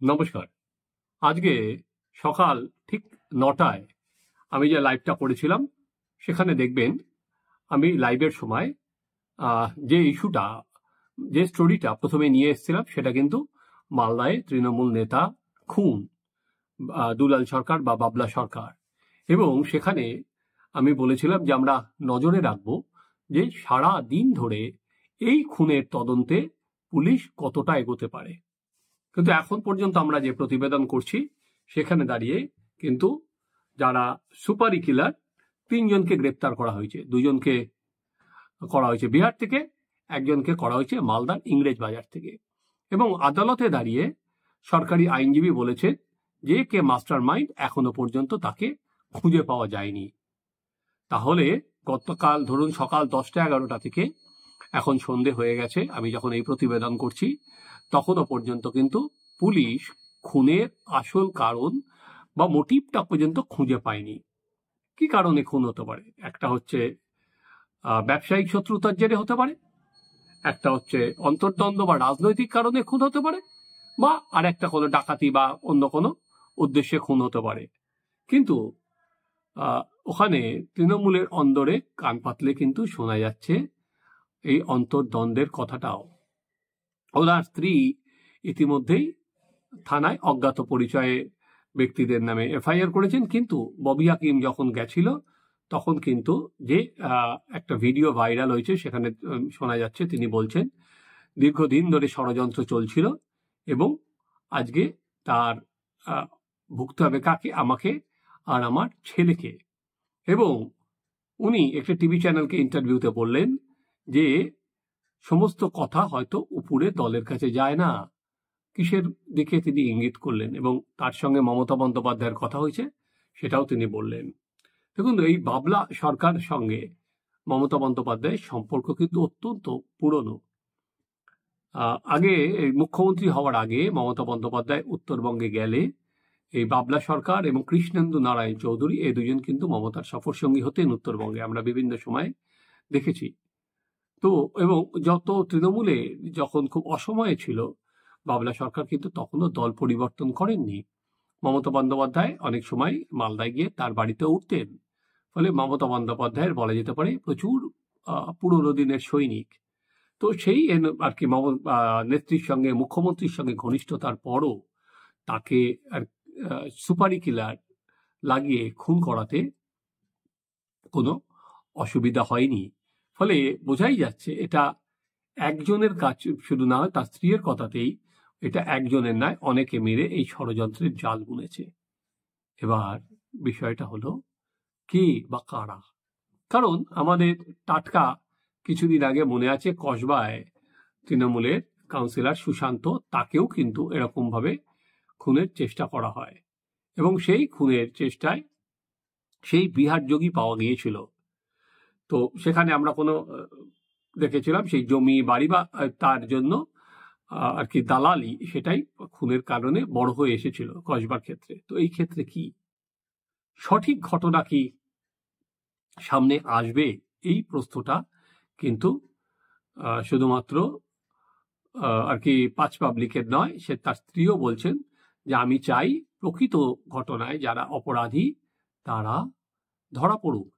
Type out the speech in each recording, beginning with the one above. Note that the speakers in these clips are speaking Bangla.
নমস্কার। আজকে সকাল ঠিক ৯টায় আমি যে লাইভটা করেছিলাম সেখানে দেখবেন আমি লাইভের সময় যে ইস্যুটা, যে স্টোরিটা প্রথমে নিয়ে এসেছিলাম সেটা কিন্তু মালদায় তৃণমূল নেতা খুন, দুলাল সরকার বা বাবলা সরকার। এবং সেখানে আমি বলেছিলাম যে আমরা নজরে রাখব যে সারা দিন ধরে এই খুনের তদন্তে পুলিশ কতটা এগোতে পারে। কিন্তু এখন পর্যন্ত আমরা যে প্রতিবেদন করছি সেখানে দাঁড়িয়ে কিন্তু যারা সুপারি কিলার ৩জনকে গ্রেপ্তার করা হয়েছে। ২জনকে করা হয়েছে বিহার থেকে, একজনকে করা হয়েছে মালদার ইংরেজ বাজার থেকে। এবং আদালতে দাঁড়িয়ে সরকারি আইনজীবী বলেছে যে কে মাস্টার মাইন্ড এখনো পর্যন্ত তাকে খুঁজে পাওয়া যায়নি। তাহলে গতকাল ধরুন সকাল ১০টা-১১টা থেকে এখন সন্ধে হয়ে গেছে, আমি যখন এই প্রতিবেদন করছি তখনও পর্যন্ত কিন্তু পুলিশ খুনের আসল কারণ বা মোটিভটা পর্যন্ত খুঁজে পায়নি। কি কারণে খুন হতে পারে? একটা হচ্ছে ব্যবসায়িক শত্রুতার জেরে হতে পারে, একটা হচ্ছে অন্তর্দ্বন্দ্ব বা রাজনৈতিক কারণে খুন হতে পারে, বা আর একটা কোনো ডাকাতি বা অন্য কোনো উদ্দেশ্যে খুন হতে পারে। কিন্তু ওখানে তৃণমূলের অন্দরে কান পাতলে কিন্তু শোনা যাচ্ছে এই অন্তর্দ্বন্দ্বের কথাটাও। ওনার স্ত্রী ইতিমধ্যেই থানায় অজ্ঞাত পরিচয়ে ব্যক্তিদের নামে এফআইআর করেছেন। কিন্তু ববি হাকিম যখন গেছিল তখন কিন্তু যে একটা ভিডিও ভাইরাল হয়েছে সেখানে শোনা যাচ্ছে তিনি বলছেন দীর্ঘদিন ধরে ষড়যন্ত্র চলছিল এবং আজকে তার ভুগতে হবে কাকে? আমাকে আর আমার ছেলেকে। এবং উনি একটা টিভি চ্যানেলকে ইন্টারভিউতে বললেন যে সমস্ত কথা হয়তো উপরে দলের কাছে যায় না। কিসের দিকে তিনি ইঙ্গিত করলেন? এবং তার সঙ্গে মমতা বন্দ্যোপাধ্যায়ের কথা হয়েছে সেটাও তিনি বললেন। দেখুন, এই বাবলা সরকার সঙ্গে মমতা বন্দ্যোপাধ্যায়ের সম্পর্ক কিন্তু অত্যন্ত পুরনো। আগে মুখ্যমন্ত্রী হওয়ার আগে মমতা বন্দ্যোপাধ্যায় উত্তরবঙ্গে গেলে এই বাবলা সরকার এবং কৃষ্ণেন্দু নারায়ণ চৌধুরী এই দুজন কিন্তু মমতার সফরসঙ্গী হতেন উত্তরবঙ্গে, আমরা বিভিন্ন সময় দেখেছি। তো এবং যত তৃণমূলে যখন খুব অসময়ে ছিল বাবলা সরকার কিন্তু তখনও দল পরিবর্তন করেননি। মমতা বন্দ্যোপাধ্যায় অনেক সময় মালদায় গিয়ে তার বাড়িতে উঠতেন। ফলে মমতা বন্দ্যোপাধ্যায়ের বলা যেতে পারে প্রচুর পুরনো দিনের সৈনিক। তো সেই আর কি নেত্রীর সঙ্গে, মুখ্যমন্ত্রীর সঙ্গে ঘনিষ্ঠতার পরও তাকে সুপারি কিলার লাগিয়ে খুন করাতে কোনো অসুবিধা হয়নি। ফলে বোঝাই যাচ্ছে এটা একজনের কাজ শুধু না, তার স্ত্রীর কথাতেই এটা একজনের নয়, অনেকে মিলে এই ষড়যন্ত্রের জাল বুনেছে। এবার বিষয়টা হলো কে বা কারা? কারণ আমাদের টাটকা কিছুদিন আগে মনে আছে কসবায় তৃণমূলের কাউন্সিলর সুশান্ত, তাকেও কিন্তু এরকম ভাবে খুনের চেষ্টা করা হয় এবং সেই খুনের চেষ্টায় সেই বিহার যোগী পাওয়া গিয়েছিল। তো সেখানে আমরা কোনো দেখেছিলাম সেই জমি বাড়ি বা তার জন্য আর কি দালালি, সেটাই খুনের কারণে বড় হয়ে এসেছিল কসবার ক্ষেত্রে। তো এই ক্ষেত্রে কি সঠিক ঘটনা কি সামনে আসবে? এই প্রশ্নটা কিন্তু শুধুমাত্র আর কি পাঁচ পাবলিকের নয়, সে তার স্ত্রীও বলছেন যে আমি চাই প্রকৃত ঘটনায় যারা অপরাধী তারা ধরা পড়ুক।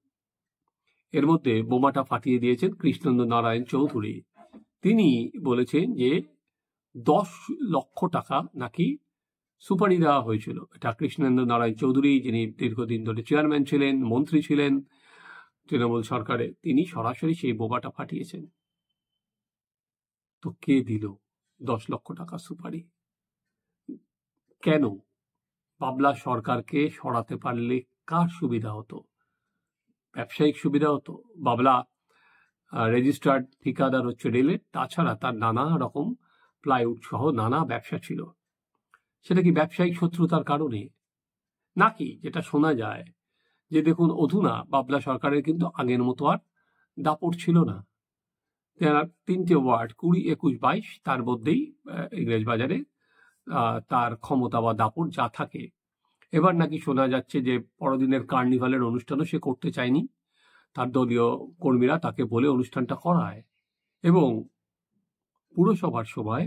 এর মধ্যে বোমাটা ফাটিয়ে দিয়েছেন কৃষ্ণেন্দু নারায়ণ চৌধুরী। তিনি বলেছেন যে 10 লক্ষ টাকা নাকি সুপারি দেওয়া হয়েছিল। এটা কৃষ্ণেন্দু নারায়ণ চৌধুরী, যিনি দীর্ঘদিন ধরে চেয়ারম্যান ছিলেন, মন্ত্রী ছিলেন তৃণমূল সরকারে, তিনি সরাসরি সেই বোমাটা ফাটিয়েছেন। তো কে দিল 10 লক্ষ টাকা সুপারি? কেন? বাবলা সরকারকে সরাতে পারলে কার সুবিধা হতো? ব্যবসায়িক সুবিধা হতো। বাবলা রেজিস্টার্ড ঠিকাদার হচ্ছে রেলের, তাছাড়া তার নানা রকম প্লাইউড সহ নানা ব্যবসা ছিল। সেটা কি ব্যবসায়িক শত্রুতার কারণে? নাকি যেটা শোনা যায় যে দেখুন অধুনা বাবলা সরকারের কিন্তু আগের মতো আর দাপট ছিল না। 3টে ওয়ার্ড 20, 21, 22 তার মধ্যেই ইংরেজ বাজারে তার ক্ষমতা বা দাপট যা থাকে। এবার নাকি শোনা যাচ্ছে যে বড়দিনের কার্নিভালের অনুষ্ঠানও সে করতে চায়নি, তার দলীয় কর্মীরা তাকে বলে অনুষ্ঠানটা করায়। এবং পুরসভার সময়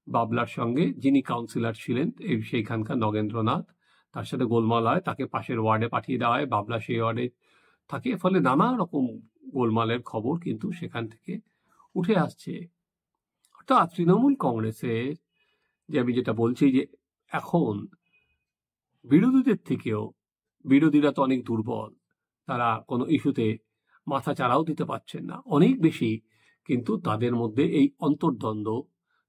বাবলার সঙ্গে যিনি কাউন্সিলর ছিলেন সেইখানকার নগেন্দ্রনাথ, তার সাথে গোলমাল হয়, তাকে পাশের ওয়ার্ডে পাঠিয়ে দেওয়া হয়, বাবলা সেই ওয়ার্ডে থাকে। ফলে নানা রকম গোলমালের খবর কিন্তু সেখান থেকে উঠে আসছে। অর্থাৎ তৃণমূল কংগ্রেসের যে আমি যেটা বলছি যে এখন বিরোধীদের থেকেও, বিরোধীরা তো অনেক দুর্বল, তারা কোনো ইস্যুতে মাথা চাড়াও দিতে পারছেন না, অনেক বেশি কিন্তু তাদের মধ্যে এই অন্তর্দ্বন্দ্ব,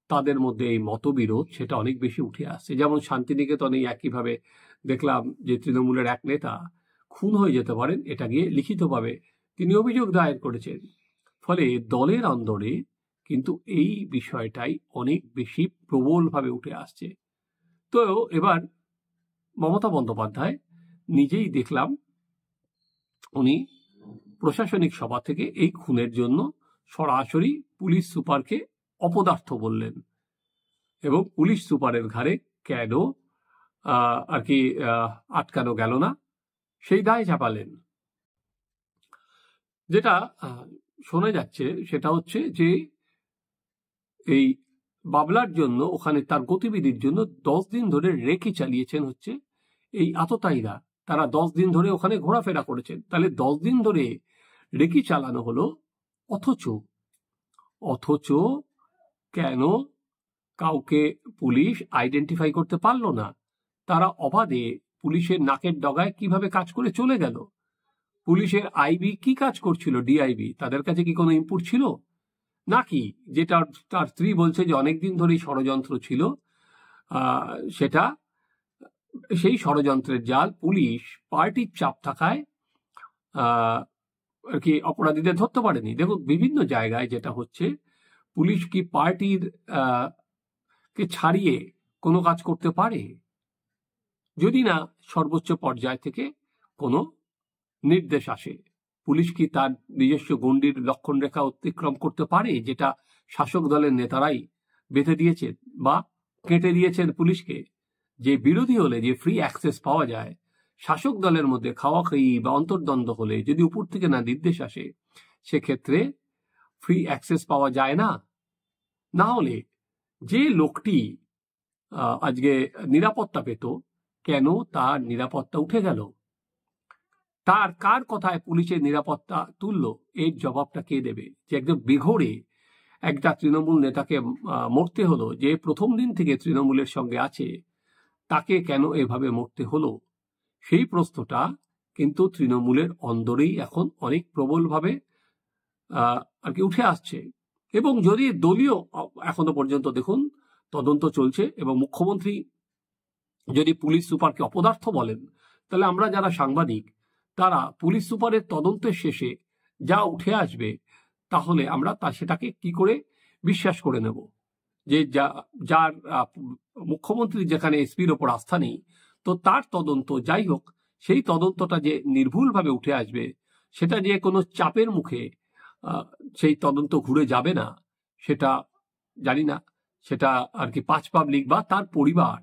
তাদের মধ্যে এই মতবিরোধ সেটা অনেক বেশি উঠে আসছে। যেমন শান্তিনিকেতনে একইভাবে দেখলাম যে তৃণমূলের এক নেতা খুন হয়ে যেতে পারেন, এটা গিয়ে লিখিতভাবে তিনি অভিযোগ দায়ের করেছেন। ফলে দলের অন্দরে কিন্তু এই বিষয়টাই অনেক বেশি প্রবলভাবে উঠে আসছে। তো এবার মমতা বন্দ্যোপাধ্যায় নিজেই দেখলাম উনি প্রশাসনিক সভা থেকে এই খুনের জন্য সরাসরি পুলিশ সুপারকে অপদার্থ বললেন এবং পুলিশ সুপারের ঘাড়ে কেন আর কি আটকানো গেল না সেই দায় চাপালেন। যেটা শোনা যাচ্ছে সেটা হচ্ছে যে এই বাবলার জন্য ওখানে তার গতিবিধির জন্য 10 দিন ধরে রেকি চালিয়েছেন হচ্ছে এই আততায়ীরা। তারা 10 দিন ধরে ওখানে ঘোরাফেরা করেছেন। তাহলে 10 দিন ধরে রেকি চালানো হলো, অথচ কেন কাউকে পুলিশ আইডেন্টিফাই করতে পারলো না? তারা অবাধে পুলিশের নাকের ডগায় কিভাবে কাজ করে চলে গেল? পুলিশের আইবি কি কাজ করছিল, ডিআইবি, তাদের কাছে কি কোনো ইনপুট ছিল নাকি? যেটা তার স্ত্রী বলছে যে অনেকদিন ধরেই ষড়যন্ত্র ছিল, সেটা সেই ষড়যন্ত্রের জাল পুলিশ পার্টির চাপ থাকায় আর কি অপরাধীদের ধরতে পারেনি। দেখুন বিভিন্ন জায়গায় যেটা হচ্ছে, পুলিশ কি পার্টির কে ছাড়িয়ে কোনো কাজ করতে পারে যদি না সর্বোচ্চ পর্যায় থেকে কোনো নির্দেশ আসে? পুলিশ কি তার নিজস্ব গণ্ডির লক্ষণ রেখা অতিক্রম করতে পারে, যেটা শাসক দলের নেতারাই বেঁধে দিয়েছেন বা কেটে দিয়েছেন পুলিশকে? যে বিরোধী হলে যে ফ্রি অ্যাক্সেস পাওয়া যায়, শাসক দলের মধ্যে খাওয়াখাই বা অন্তর্দ্বন্দ্ব হলে যদি উপর থেকে না নির্দেশ আসে, সেক্ষেত্রে ফ্রি অ্যাক্সেস পাওয়া যায় না। না হলে যে লোকটি আজকে নিরাপত্তা পেত, কেন তার নিরাপত্তা উঠে গেল? তার কার কথায় পুলিশের নিরাপত্তা তুললো? এর জবাবটা কে দেবে? যে একদম বেঘোরে একটা তৃণমূল নেতাকে মরতে হলো, যে প্রথম দিন থেকে তৃণমূলের সঙ্গে আছে, তাকে কেন এভাবে মরতে হলো? সেই প্রশ্নটা কিন্তু তৃণমূলের অন্দরেই এখন অনেক প্রবলভাবে আর কি উঠে আসছে। এবং যদি দলীয় এখনো পর্যন্ত দেখুন তদন্ত চলছে এবং মুখ্যমন্ত্রী যদি পুলিশ সুপারকে অপদার্থ বলেন, তাহলে আমরা যারা সাংবাদিক তারা পুলিশ সুপারের তদন্তের শেষে যা উঠে আসবে, তাহলে আমরা সেটাকে কি করে বিশ্বাস করে নেব? যে যার মুখ্যমন্ত্রীর যেখানে এসপির ওপর আস্থা নেই, তো তার তদন্ত যাই হোক, সেই তদন্তটা যে নির্ভুলভাবে উঠে আসবে, সেটা যে কোনো চাপের মুখে সেই তদন্ত ঘুরে যাবে না, সেটা জানি না। সেটা আর কি পাঁচ পাবলিক বা তার পরিবার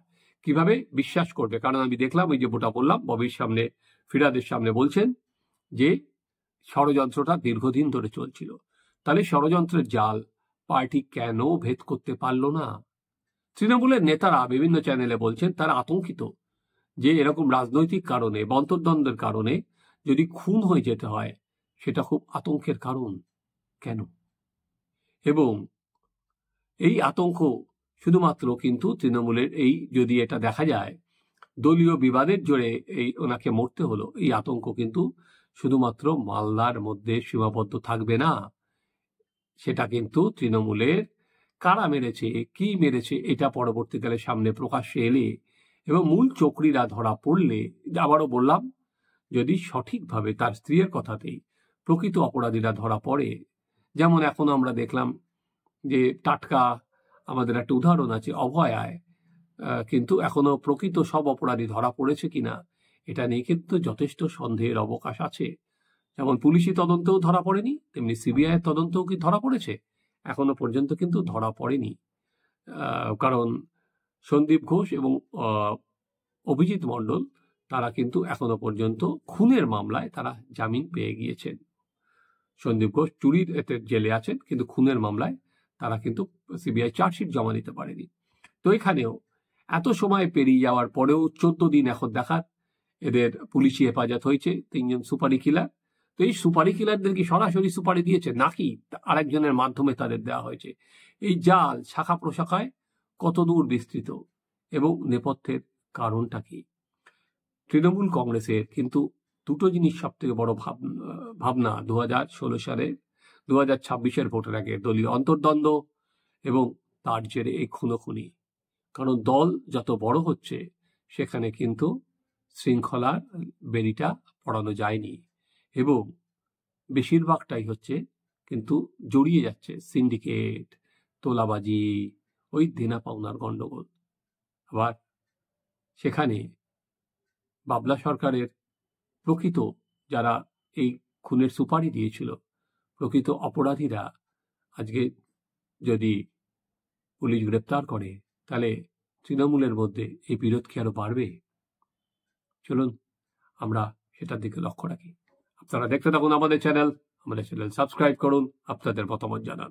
কিভাবে বিশ্বাস করবে? কারণ আমি দেখলাম ওই যে বোটা বললাম, ববির সামনে, ফিরাদের সামনে বলছেন যে ষড়যন্ত্রটা দীর্ঘদিন ধরে চলছিল। তাহলে ষড়যন্ত্রের জাল পার্টি কেন ভেদ করতে পারল না? তৃণমূলের নেতারা বিভিন্ন চ্যানেলে বলছেন তারা আতঙ্কিত যে এরকম রাজনৈতিক কারণে, অন্তর্দ্বন্দ্বের কারণে যদি খুন হয়ে যেতে হয়, সেটা খুব আতঙ্কের কারণ। কেন? এবং এই আতঙ্ক শুধুমাত্র কিন্তু তৃণমূলের, এই যদি এটা দেখা যায় দলীয় বিবাদের জোরে এই ওনাকে মরতে হলো, এই আতঙ্ক কিন্তু শুধুমাত্র মালদার মধ্যে সীমাবদ্ধ থাকবে না। সেটা কিন্তু তৃণমূলের কারা মেরেছে, কি মেরেছে, এটা পরবর্তীকালে সামনে প্রকাশ্যে এলে এবং মূল চক্রীরা ধরা পড়লে, আবারও বললাম, যদি সঠিকভাবে তার স্ত্রীর কথাতেই প্রকৃত অপরাধীরা ধরা পড়ে, যেমন এখন আমরা দেখলাম যে টাটকা আমাদের একটা উদাহরণ আছে অভয়ায়, কিন্তু এখনো প্রকৃত সব অপরাধী ধরা পড়েছে কিনা এটা নিয়ে কিন্তু যথেষ্ট সন্দেহের অবকাশ আছে। যেমন পুলিশি তদন্তেও ধরা পড়েনি, তেমনি সিবিআই এর তদন্তেও কি ধরা পড়েছে? এখনো পর্যন্ত কিন্তু ধরা পড়েনি। কারণ সন্দীপ ঘোষ এবং অভিজিৎ মণ্ডল তারা কিন্তু এখনো পর্যন্ত খুনের মামলায় তারা জামিন পেয়ে গিয়েছেন। সন্দীপ ঘোষ চুরির জেলে আছেন, কিন্তু খুনের মামলায় তারা কিন্তু সিবিআই চার্জশিট জমা দিতে পারেনি। তো এখানেও এত সময় পেরিয়ে যাওয়ার পরেও 14 দিন এখন দেখার এদের পুলিশি হেফাজত হয়েছে 3 জন সুপারি কিলার। তো এই সুপারি কিলারদের কি সরাসরি সুপারি দিয়েছে নাকি আরেকজনের মাধ্যমে তাদের দেওয়া হয়েছে? এই জাল শাখা প্রশাখায় কত দূর বিস্তৃত এবং নেপথ্যের কারণটা কি? তৃণমূল কংগ্রেসের কিন্তু দুটো জিনিস সব থেকে বড় ভাবনা 2016 সালে 2026-এর ভোটের আগে দলীয় অন্তর্দ্বন্দ্ব এবং তার জেরে এই খুনোখুনি। কারণ দল যত বড় হচ্ছে সেখানে কিন্তু শৃঙ্খলার বেড়িটা পড়ানো যায়নি এবং বেশিরভাগটাই হচ্ছে কিন্তু জড়িয়ে যাচ্ছে সিন্ডিকেট, তোলাবাজি, ওই দেনা পাওনার গন্ডগোল। আবার সেখানে বাবলা সরকারের প্রকৃত যারা এই খুনের সুপারি দিয়েছিল, প্রকৃত অপরাধীরা আজকে যদি পুলিশ গ্রেপ্তার করে, তাহলে তৃণমূলের মধ্যে এই বিরোধ কি আরো বাড়বে? চলুন আমরা সেটার দিকে লক্ষ্য রাখি। আপনারা দেখতে থাকুন আমাদের চ্যানেল সাবস্ক্রাইব করুন, আপনাদের মতামত জানান।